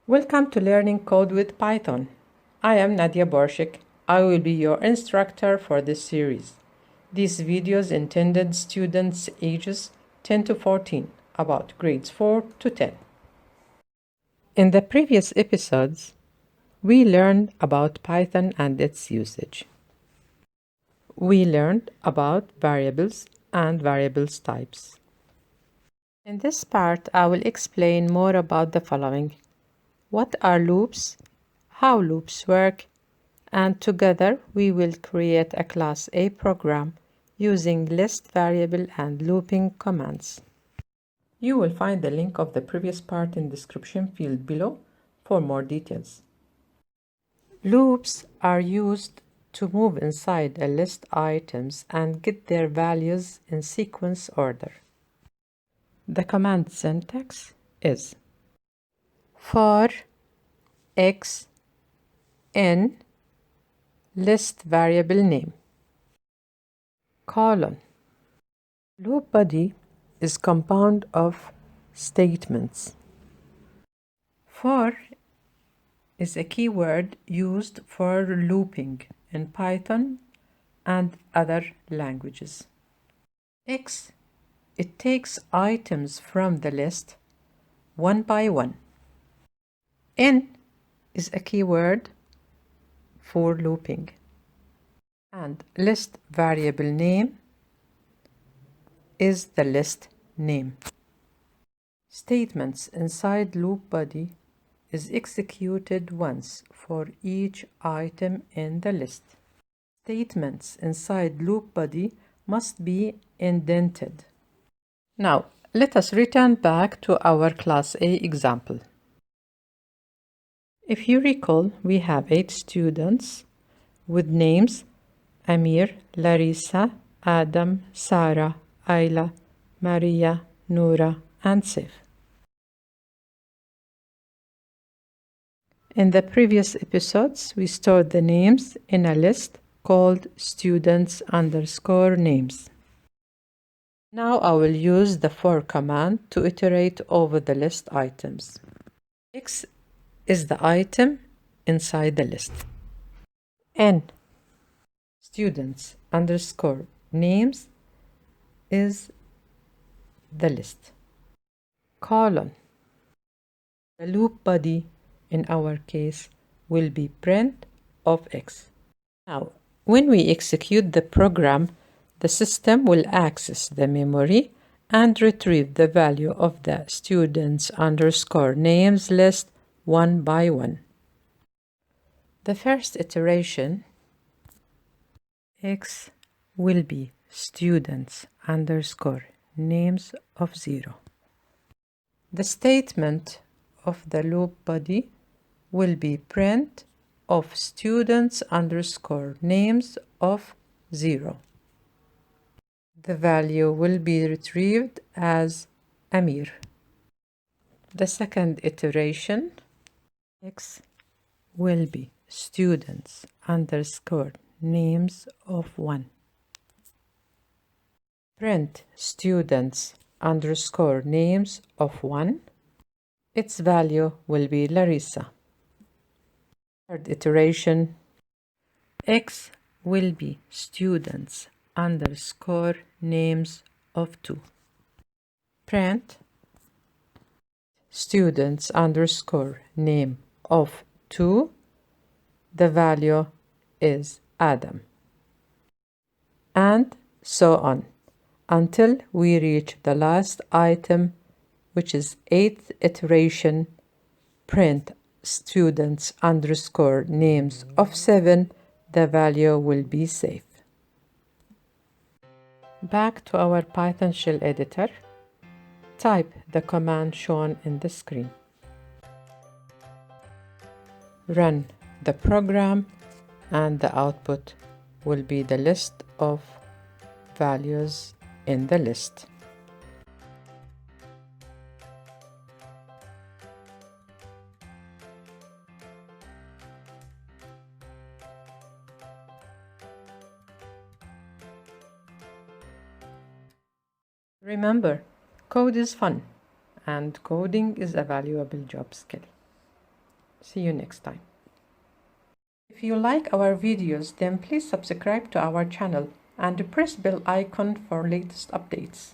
Welcome to Learning Code with Python. I am Nadia Borshek. I will be your instructor for this series. These videos intended students ages 10 to 14, about grades 4 to 10. In the previous episodes, we learned about Python and its usage. We learned about variables and variables types. In this part, I will explain more about the following. What are loops? How loops work? And together we will create a Class A program using list, variable, and looping commands. You will find the link of the previous part in the description field below for more details. Loops are used to move inside a list items and get their values in sequence order. The command syntax is for x in list variable name, colon. Loop body is compound of statements. For is a keyword used for looping in Python and other languages. X, it takes items from the list one by one. N is a keyword for looping. And list variable name is the list name. Statements inside loop body is executed once for each item in the list. Statements inside loop body must be indented. Now, let us return back to our Class A example. If you recall, we have 8 students with names Amir, Larissa, Adam, Sarah, Ayla, Maria, Noura, and Sif. In the previous episodes, we stored the names in a list called students_names. Now I will use the for command to iterate over the list items. X is the item inside the list. N, students_names is the list. Colon, the loop body in our case will be print of x. Now, when we execute the program, the system will access the memory and retrieve the value of the students_names list one by one. The first iteration, x will be students_names of 0. The statement of the loop body will be print of students_names of 0. The value will be retrieved as Amir. The second iteration, x will be students_names of 1. Print students_names of 1. Its value will be Larissa. Third iteration, x will be students_names of 2. Print students_name of 2. The value is Adam. And so on until we reach the last item, which is 8th iteration, print students_names of 7. The value will be safe. Back to our Python shell editor. Type the command shown in the screen. Run the program and the output will be the list of values in the list. Remember, code is fun, and coding is a valuable job skill. See you next time. If you like our videos, then please subscribe to our channel and press bell icon for latest updates.